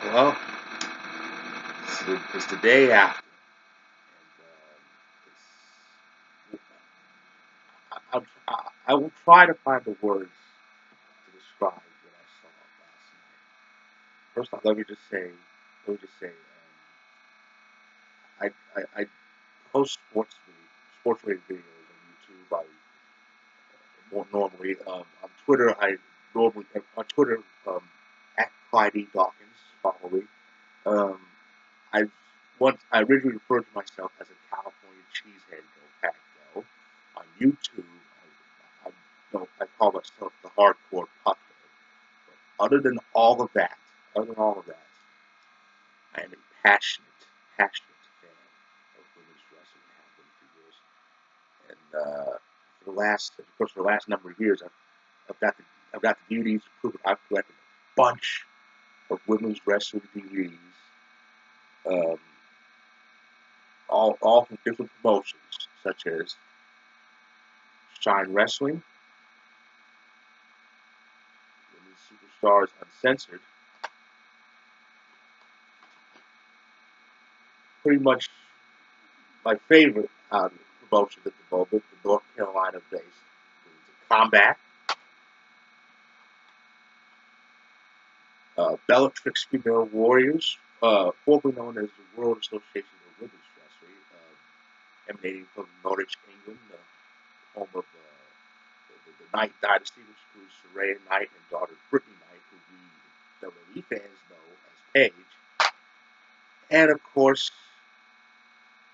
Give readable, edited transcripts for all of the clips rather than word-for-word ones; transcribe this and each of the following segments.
Well, it's the day after, and I will try to find the words to describe what I saw last night. First off, let me just say, I post sports related videos on YouTube. More normally on Twitter. On Twitter at Clyde E. Dawkins. Follow me. Um, I I originally referred to myself as a California cheesehead go. On YouTube, I call myself the hardcore puckhead. But other than all of that, I am a passionate fan of women's wrestling. Have been for years, and for the last number of years, I've got the DVDs to prove it. I've collected a bunch of women's wrestling DVDs, um, all from different promotions, such as Shine Wrestling, Women's Superstars Uncensored, pretty much my favorite promotion at the moment, the North Carolina based Combat, Bellatrix Female Warriors, formerly known as the World Association of Women's Wrestling, emanating from Norwich, England, home of the Knight Dynasty, which includes Saraya Knight and daughter Brittany Knight, who we WWE fans know as Paige, and of course,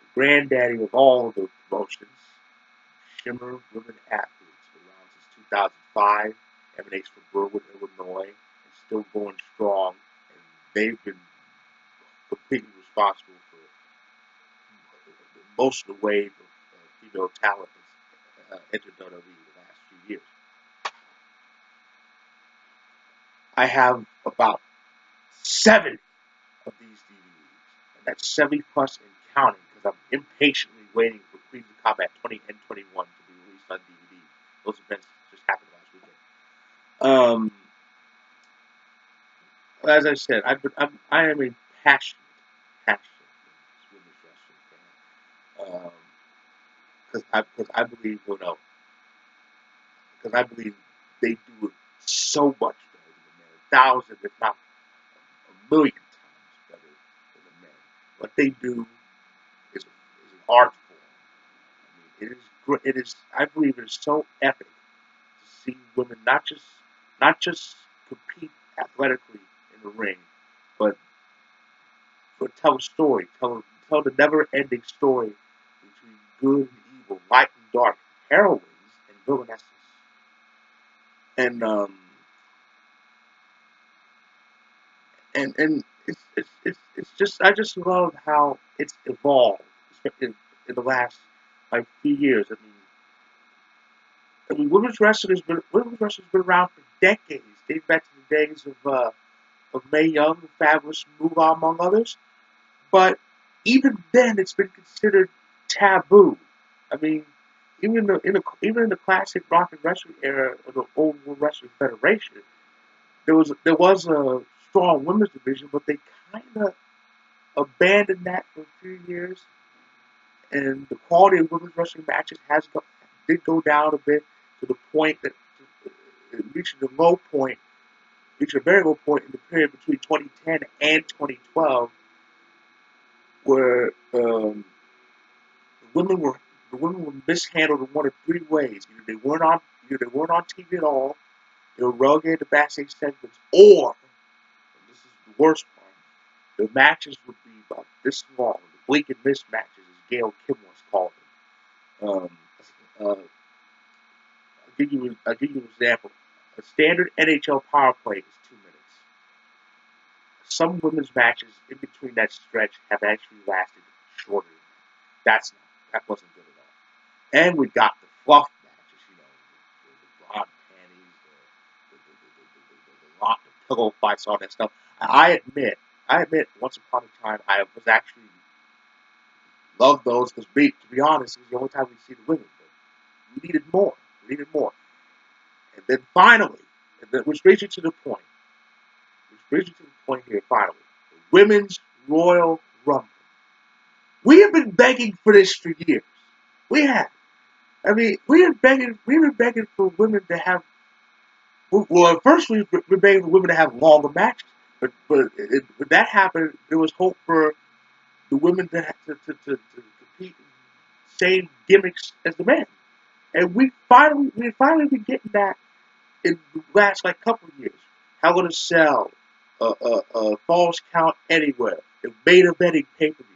the granddaddy of all of the promotions, Shimmer Women Athletes, been around since 2005, emanates from Berwyn, Illinois, and still going strong, and they've been completely responsible for most of the wave of female talent that's entered WWE the last few years. I have about 70 of these DVDs, and that's 70 plus and counting because I'm impatiently waiting for Queens of Combat 20 and 21 to be released on DVD. Those events just happened last weekend. As I said, I am a passionate women's wrestling fan because I believe, because I believe they do it so much better than the men, a thousand, if not a million times better than the men. What they do is an art form. I mean, it is. I believe it is so epic to see women not just compete athletically in the ring, but tell a story, tell the never-ending story between good and evil, light and dark, heroines and villainesses, and it's just I just love how it's evolved in the last like few years. Women's wrestling has been around for decades, dating back to the days of Mae Young, Fabulous Moolah, among others. But even then, it's been considered taboo. I mean, even in the classic rock and wrestling era of the old World Wrestling Federation, there was a strong women's division, but they kind of abandoned that for a few years, and the quality of women's wrestling matches did go down a bit to the point that it reached a very low point in the period between 2010 and 2012, where women were the women were mishandled in one of three ways. Either they weren't on TV at all, they were relegated to backstage segments, or, and this is the worst part, the matches would be about this long, the blink and miss matches, as Gail Kim once called them. I'll give you an example. A standard NHL power play is 2 minutes. Some women's matches in between that stretch have actually lasted shorter than that. That wasn't good at all. And we got the fluff matches, the blonde panties, the pillow fights, all that stuff. I admit, once upon a time, I was actually loved those because, to be honest, it was the only time we see the women. But we needed more. We needed more. And then finally, which brings you to the point. Which brings you to the point here, finally. Women's Royal Rumble. We have been begging for this for years. We have. I mean, we've been begging for women to have. Well, at first we were begging for women to have longer matches, but when that happened, there was hope for the women to compete in the same gimmicks as the men, and we finally been getting that in the last like couple of years. Hell in a Cell, Falls Count Anywhere, the main eventing pay-per-views.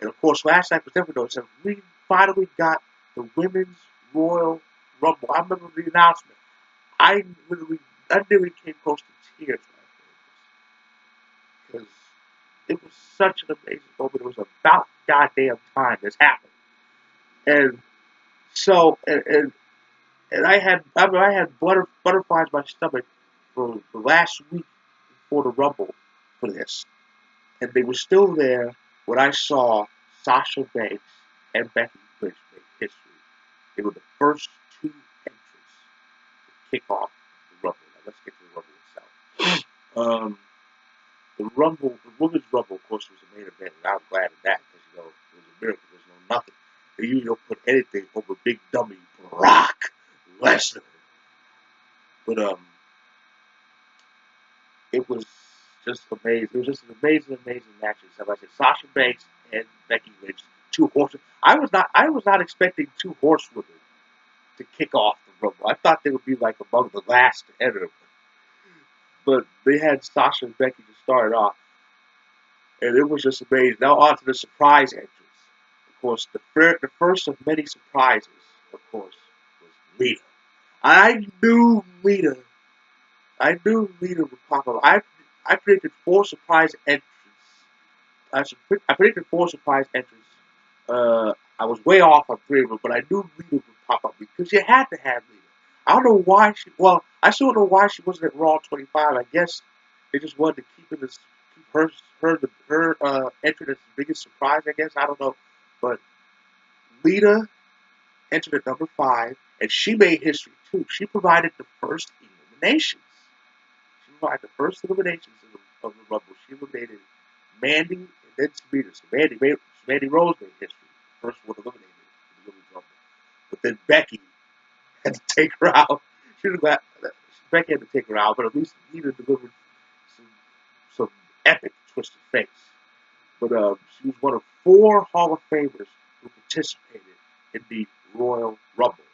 And of course, last night was everyone said we finally got the Women's Royal Rumble. I remember the announcement. I nearly came close to tears because it was such an amazing moment. It was about goddamn time this happened, and so and I had butterflies in my stomach for the last week before the Rumble for this, and they were still there when I saw Sasha Banks and Becky Lynch make history. They were the first two entrants to kick off the Rumble. Now let's get to the Rumble itself. The Rumble, the Women's Rumble, of course, was the main event, and I was glad of that because it was a miracle. There's no nothing. They usually don't put anything over big dummy Brock Lesnar. But it was just amazing. It was just an amazing match. Like I said, Sasha Banks and Becky Lynch, two horsemen. I was not expecting two horsewomen to kick off the Rumble. I thought they would be like among the last to enter. But they had Sasha and Becky to start it off, and it was just amazing. Now on to the surprise entrance. Of course, the first of many surprises, of course, was Lita. I knew Lita would pop up. I predicted four surprise entries. I predicted four surprise entries. I was way off on three of them, but I knew Lita would pop up because you had to have Lita. I don't know why she. Well, I still don't know why she wasn't at Raw 25. I guess they just wanted to keep her entrance as the biggest surprise. I guess I don't know, but Lita entered at number 5, and she made history too. She provided the first eliminations. She provided the first eliminations of the Rumble. She eliminated Mandy and then Sabrina. So Mandy Rose made history. First one eliminated in the Women's Rumble. But then Becky had to take her out. Becky had to take her out, but at least Lita delivered some epic twisted face. But she was one of 4 Hall of Famers who participated in the Royal Rumble.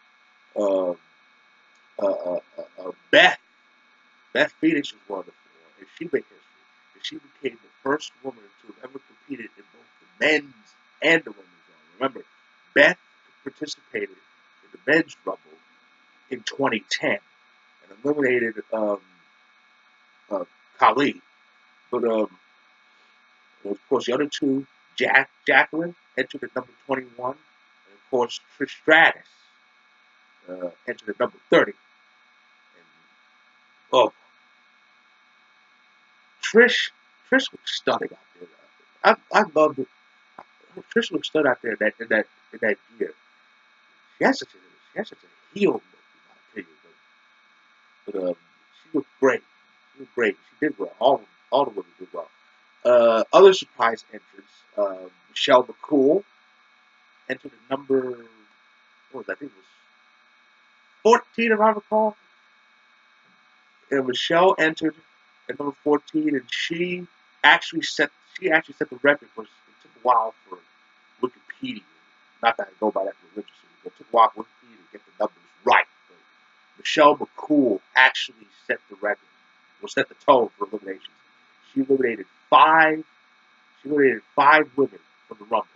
Beth Phoenix was one of the 4, and she made history. And she became the first woman to have ever competed in both the men's and the women's Rumble. Remember, Beth participated in the men's Rumble in 2010 and eliminated Khali. But of course, the other 2, Jacqueline entered at number 21, and of course Trish Stratus entered at number 30. And oh, Trish was stunning out there. I loved it. Trish was stunning out there in that year. She has such a heel look, in my opinion. But she looked great. She did well. All the women did well. Other surprise entrants, Michelle McCool entered at number, what was that? I think it was 14, if I recall. And Michelle entered at number 14, and she actually set the record. It took a while for Wikipedia, not that I go by that religiously, but it took a while for Wikipedia to get the numbers right. But Michelle McCool actually set the record, or set the tone for eliminations. She eliminated 5 women from the Rumble.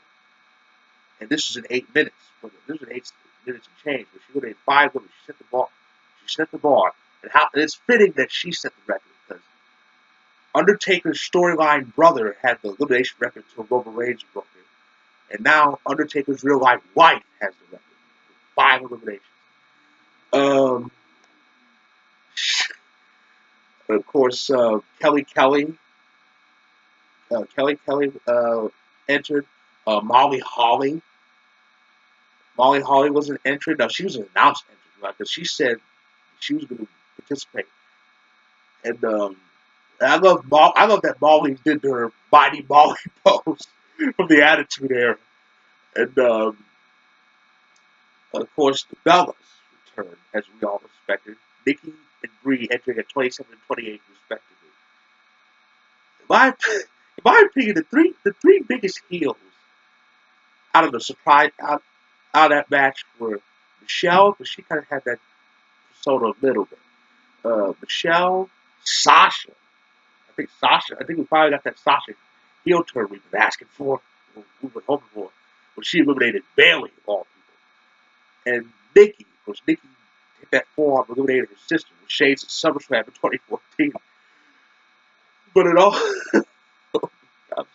And this was in 8 minutes. This was in 8 minutes and change. But she eliminated 5 women. She set the bar. And it's fitting that she set the record because Undertaker's storyline brother had the elimination record until Roman Reigns broke it. And now Undertaker's real life wife has the record. 5 eliminations. Of course, Kelly entered. Molly Holly was an entrant. Now, she was an announced entrant, right? Because she said she was going to participate. And I love that Molly did her mighty Molly pose from the Attitude Era, and of course the Bellas returned as we all expected. Nikki and Brie entering at 27 and 28 respectively. In my opinion, the three biggest heels out of the surprise out of that match were Michelle, but she kind of had that persona a little bit. Michelle, Sasha. I think we finally got that Sasha heel turn we've been asking for, we've been hoping for, when she eliminated Bailey of all people. And Nikki, of course, Nikki hit that forearm, eliminated her sister with Shades of SummerSlam in 2014. But in all, I'm sorry,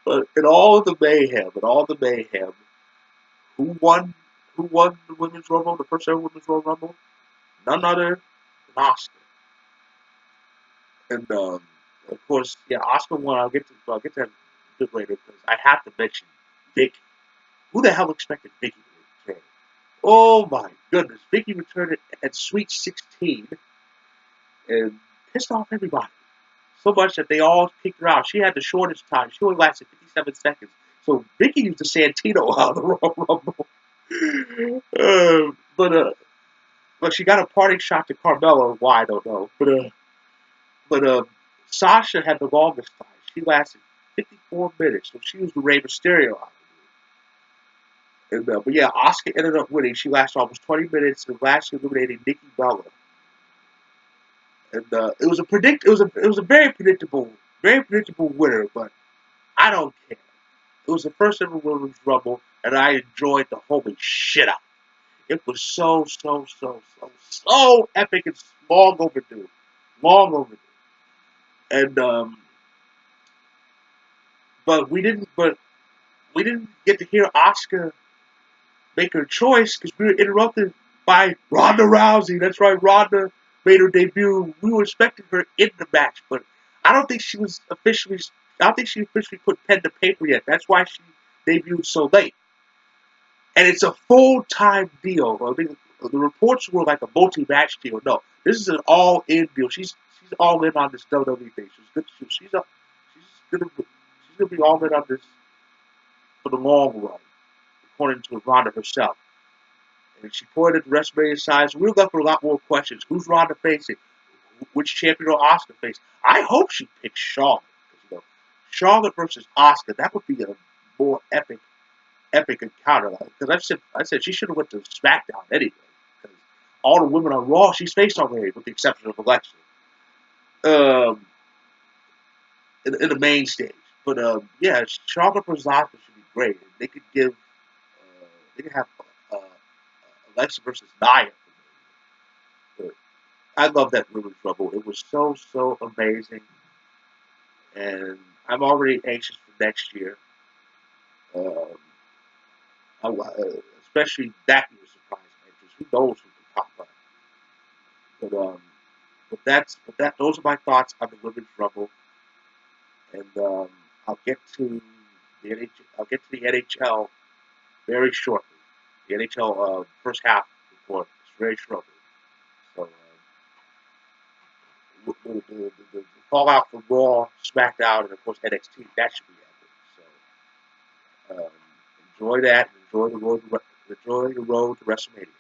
but in all the mayhem, who won? Who won the Women's Rumble? The first ever Women's Royal Rumble? None other than Asuka. And of course, yeah, Asuka won. I'll get to that a bit later because I have to mention Vicky. Who the hell expected Vicky to return? Oh my goodness, Vicky returned at Sweet 16 and pissed off everybody so much that they all kicked her out. She had the shortest time. She only lasted 57 seconds. So Vicky used the Santino out of the Royal Rumble. But she got a parting shot to Carmella. Why I don't know. But Sasha had the longest time. She lasted 54 minutes, so she was the Rey Mysterio out. But yeah, Asuka ended up winning. She lasted almost 20 minutes and lastly eliminating Nikki Bella. And it was a very predictable winner. But I don't care. It was the first ever Women's Rumble, and I enjoyed the holy shit out. It was so epic and long overdue, long overdue. And but we didn't get to hear Asuka make her choice because we were interrupted by Ronda Rousey. That's right, Ronda made her debut. We were expecting her in the match, but I don't think she was officially. I don't think she officially put pen to paper yet. That's why she debuted so late. And it's a full-time deal. I think the reports were like a multi-match deal. No, this is an all-in deal. She's all in on this WWE thing. She's gonna be all in on this for the long run, according to Ronda herself. And she pointed at the WrestleMania size. We were left with a lot more questions. Who's Ronda facing? Which champion will Asuka face? I hope she picks Charlotte. Charlotte versus Asuka. That would be a more epic encounter. Because I said she should have went to SmackDown anyway. Because all the women on Raw she's faced already, with the exception of Alexa, um, in the main stage. But yeah, Charlotte versus Asuka should be great. They could have uh, Alexa versus Nia. But I love that Women's Rumble. It was so amazing, and I'm already anxious for next year. Um, especially that was surprising. Who knows who can pop up? But those are my thoughts on the Women's Rumble, and I'll get to the NHL very shortly. The NHL first half report is very shortly. So the fallout from Raw, SmackDown, and of course NXT, that should be epic. So enjoy that. Enjoy the road to WrestleMania.